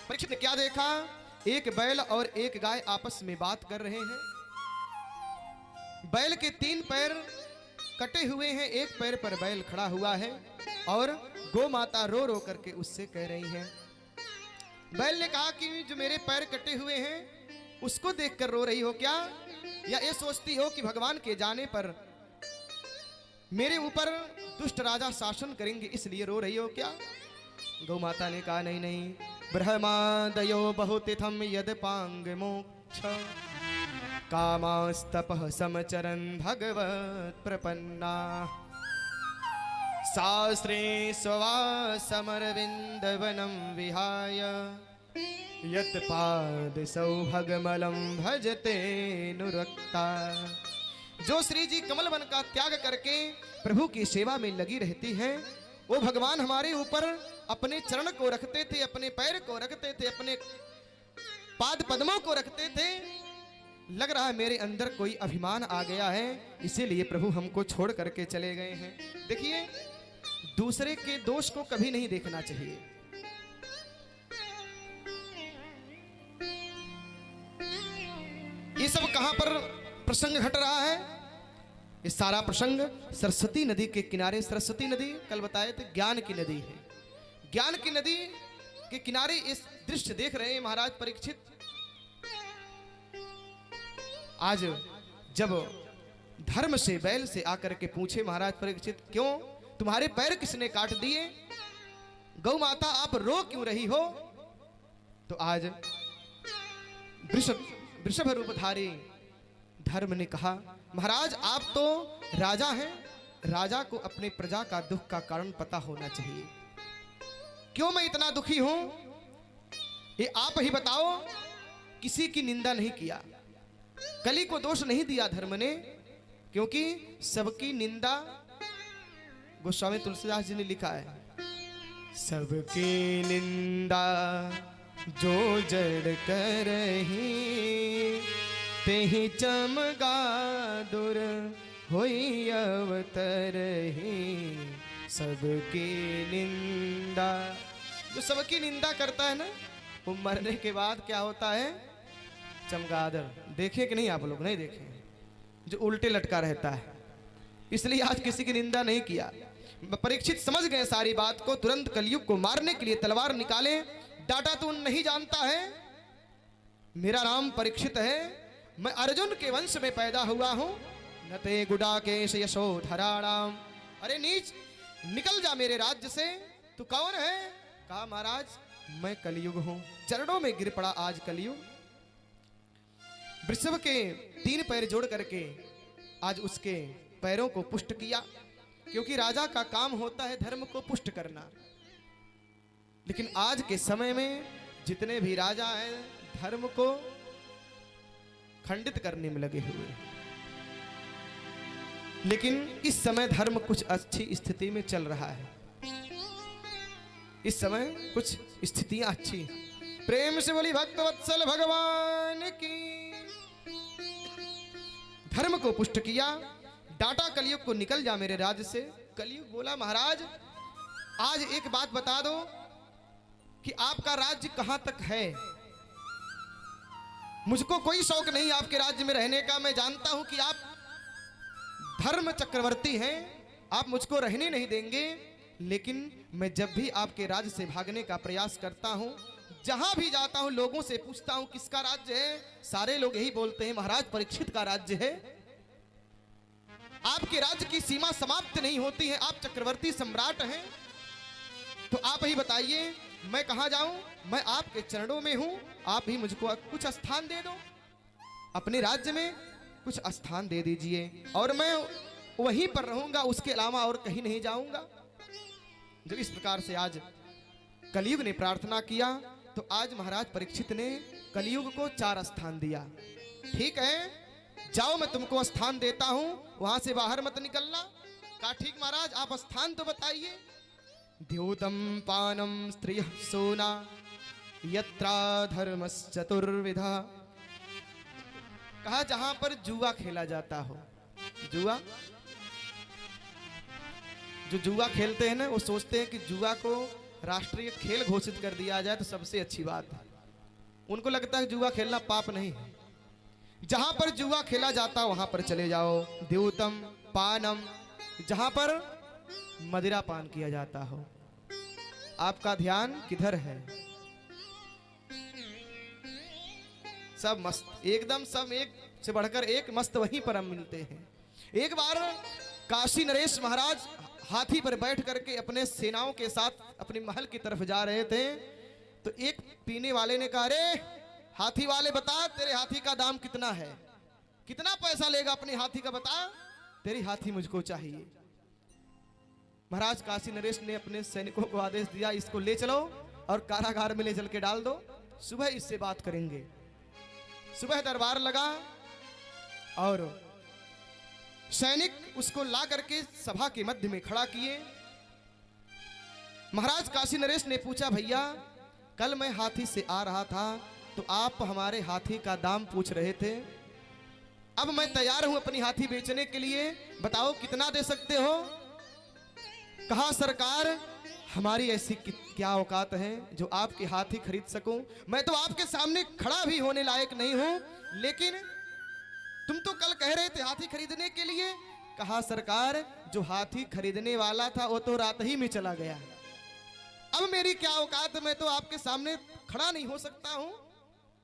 परीक्षित ने क्या देखा? एक बैल और एक गाय आपस में बात कर रहे हैं। बैल के 3 पैर कटे हुए हैं, एक पैर पर बैल खड़ा हुआ है और गौ माता रो रो करके उससे कह रही है। बैल ने कहा कि जो मेरे पैर कटे हुए हैं उसको देखकर रो रही हो क्या, या ये सोचती हो कि भगवान के जाने पर मेरे ऊपर दुष्ट राजा शासन करेंगे इसलिए रो रही हो क्या? गौ माता ने कहा नहीं नहीं, ब्रह्मादयो बहुतिथम यद पांग मोक्ष कामास्तपः समचरन् भगवत प्रपन्ना शास्त्रे स्ववासमरविन्दवनं विहाय यत् पाद सौभगमलं भजते नुरक्ता। जो श्री जी कमल वन का त्याग करके प्रभु की सेवा में लगी रहती है, वो भगवान हमारे ऊपर अपने चरण को रखते थे, अपने पैर को रखते थे, अपने पाद पद्मों को रखते थे। लग रहा है मेरे अंदर कोई अभिमान आ गया है, इसीलिए प्रभु हमको छोड़ करके चले गए हैं। देखिए, दूसरे के दोष को कभी नहीं देखना चाहिए। ये सब कहां पर प्रसंग घट रहा है? ये सारा प्रसंग सरस्वती नदी के किनारे। सरस्वती नदी कल बताए थे ज्ञान की नदी है। ज्ञान की नदी के किनारे इस दृश्य देख रहे हैं महाराज परीक्षित। आज जब धर्म से बैल से आकर के पूछे महाराज परीक्षित, क्यों तुम्हारे पैर किसने काट दिए? गौ माता आप रो क्यों रही हो? तो आज वृषभ रूपधारी धर्म ने कहा, महाराज आप तो राजा हैं, राजा को अपने प्रजा का दुख का कारण पता होना चाहिए। क्यों मैं इतना दुखी हूं ये आप ही बताओ। किसी की निंदा नहीं किया, कली को दोष नहीं दिया धर्म ने, क्योंकि सबकी निंदा गोस्वामी तुलसीदास जी ने लिखा है, सबकी निंदा जो जड़ करही तेहि चमगादुर होई अवतरही। सबकी निंदा, जो सबकी निंदा करता है ना, वो मरने के बाद क्या होता है? चमगादड़। देखे कि नहीं आप लोग? नहीं देखे, जो उल्टे लटका रहता है। इसलिए आज किसी की निंदा नहीं किया। परीक्षित समझ गए सारी बात को, तुरंत कलयुग को मारने के लिए तलवार निकाले। डाटा तू नहीं जानता है, मेरा नाम परीक्षित है, मैं अर्जुन के वंश में पैदा हुआ हूं। नते गुडाकेश यशोधराणाम। अरे नीच, निकल जा मेरे राज्य से। तू कौन है? कहा महाराज मैं कलयुग हूं। चरणों में गिर पड़ा आज कलयुग। वृषभ के 3 पैर जोड़ करके आज उसके पैरों को पुष्ट किया, क्योंकि राजा का काम होता है धर्म को पुष्ट करना। लेकिन आज के समय में जितने भी राजा हैं धर्म को खंडित करने में लगे हुए। लेकिन इस समय धर्म कुछ अच्छी स्थिति में चल रहा है। इस समय कुछ स्थितियां अच्छी। प्रेम से बोली भक्तवत्सल भगवान की। धर्म को पुष्ट किया, डाटा कलयुग को, निकल जा मेरे राज्य से। कलयुग बोला महाराज आज एक बात बता दो कि आपका राज्य कहां तक है। मुझको कोई शौक नहीं आपके राज्य में रहने का। मैं जानता हूं कि आप धर्म चक्रवर्ती हैं, आप मुझको रहने नहीं देंगे। लेकिन मैं जब भी आपके राज्य से भागने का प्रयास करता हूं, जहां भी जाता हूं, लोगों से पूछता हूं किसका राज्य है, सारे लोग यही बोलते हैं महाराज परीक्षित का राज्य है। आपके राज्य की सीमा समाप्त नहीं होती है, आप चक्रवर्ती सम्राट हैं। तो आप ही बताइए मैं कहां जाऊं? मैं आपके चरणों में हूं, आप ही मुझको कुछ स्थान दे दो, अपने राज्य में कुछ स्थान दे दीजिए और मैं वहीं पर रहूंगा, उसके अलावा और कहीं नहीं जाऊंगा। जब इस प्रकार से आज कलयुग ने प्रार्थना किया तो आज महाराज परीक्षित ने कलयुग को 4 स्थान दिया। ठीक है, जाओ मैं तुमको स्थान देता हूं, वहां से बाहर मत निकलना। कहा ठीक महाराज, आप स्थान तो बताइए। द्योतम पानम स्त्रिय सोना यत्रा धर्मश्चतुर्विधा। कहा जहां पर जुआ खेला जाता हो। जुआ, जो जुआ खेलते हैं ना, वो सोचते हैं कि जुआ को राष्ट्रीय खेल घोषित कर दिया जाए तो सबसे अच्छी बात है। उनको लगता है जुआ खेलना पाप नहीं है। जहां पर जुआ खेला जाता वहां पर चले जाओ। द्यूतम पानम, जहां पर मदिरा पान किया जाता हो, आपका ध्यान किधर है? सब मस्त एकदम, सब एक से बढ़कर एक मस्त वहीं पर हम मिलते हैं। एक बार काशी नरेश महाराज हाथी पर बैठ करके अपने सेनाओं के साथ अपने महल की तरफ जा रहे थे, तो एक पीने वाले ने कहा, अरे हाथी वाले बता तेरे हाथी का दाम कितना है, कितना पैसा लेगा अपने हाथी का, बता, तेरी हाथी मुझको चाहिए। महाराज काशी नरेश ने अपने सैनिकों को आदेश दिया, इसको ले चलो और कारागार में ले चल के डाल दो, सुबह इससे बात करेंगे। सुबह दरबार लगा और सैनिक उसको ला करके सभा के मध्य में खड़ा किए। महाराज काशी नरेश ने पूछा, भैया कल मैं हाथी से आ रहा था तो आप हमारे हाथी का दाम पूछ रहे थे, अब मैं तैयार हूं अपनी हाथी बेचने के लिए, बताओ कितना दे सकते हो? कहा, सरकार हमारी ऐसी क्या औकात है जो आपके हाथी खरीद सकूं, मैं तो आपके सामने खड़ा भी होने लायक नहीं हूं, लेकिन तुम तो कल कह रहे थे हाथी खरीदने के लिए। कहा, सरकार जो हाथी खरीदने वाला था वो तो रात ही में चला गया, अब मेरी क्या औकात, मैं तो आपके सामने खड़ा नहीं हो सकता हूं,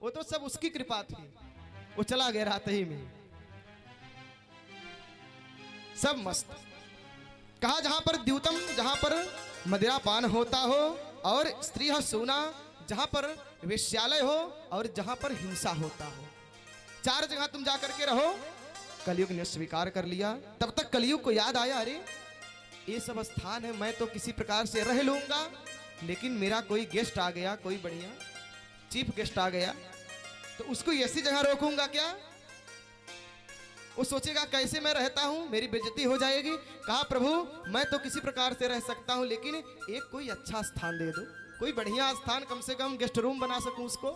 वो तो सब उसकी कृपा थी, वो चला गया रात ही में। सब मस्त। कहा, जहां पर द्यूतम, जहां पर मदिरा पान होता हो, और स्त्री सोना, जहां पर वेश्यालय हो, और जहां पर हिंसा होता हो, चार जगह तुम जाकर के रहो। कलयुग ने स्वीकार कर लिया। तब तक कलयुग को याद आया, अरे ये सब स्थान है, मैं तो किसी प्रकार से रह लूंगा, लेकिन मेरा कोई गेस्ट आ गया, कोई बढ़िया चीफ गेस्ट आ गया, तो उसको ऐसी जगह रोकूंगा क्या? वो सोचेगा कैसे मैं रहता हूं, मेरी बेइज्जती हो जाएगी। कहा, प्रभु मैं तो किसी प्रकार से रह सकता हूं, लेकिन एक कोई अच्छा स्थान दे दो, कोई बढ़िया स्थान, कम से कम गेस्ट रूम बना सकूं उसको।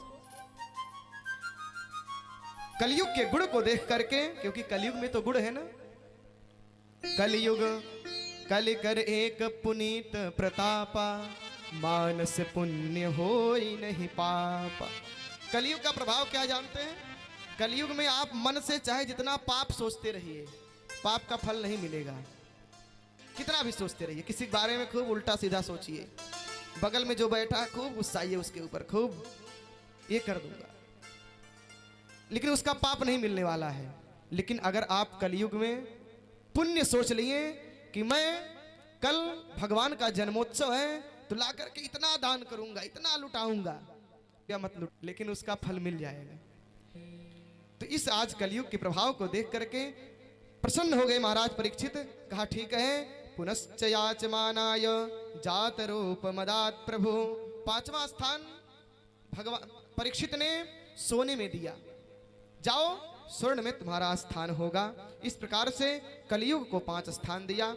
कलयुग के गुण को देख करके, क्योंकि कलयुग में तो गुण है ना, कलयुग कल कर एक पुनीत प्रतापा, मानस पुण्य होई नहीं पापा। कलयुग का प्रभाव क्या जानते हैं? कलयुग में आप मन से चाहे जितना पाप सोचते रहिए, पाप का फल नहीं मिलेगा। कितना भी सोचते रहिए, किसी के बारे में खूब उल्टा सीधा सोचिए, बगल में जो बैठा खूब गुस्साइए उसके ऊपर, खूब ये कर दूंगा, लेकिन उसका पाप नहीं मिलने वाला है। लेकिन अगर आप कलयुग में पुण्य सोच लिए कि मैं कल भगवान का जन्मोत्सव है तो ला करके इतना दान करूंगा, इतना लुटाऊंगा, क्या मत लुट, लेकिन उसका फल मिल जाएगा। तो इस आज कलयुग के प्रभाव को देख करके प्रसन्न हो गए महाराज परीक्षित। कहा, ठीक है, पुनश्च याचमानाय जात रूप मदात प्रभु। पांचवा स्थान भगवान परीक्षित ने सोने में दिया, जाओ स्वर्ण में तुम्हारा स्थान होगा। इस प्रकार से कलयुग को 5 स्थान दिया।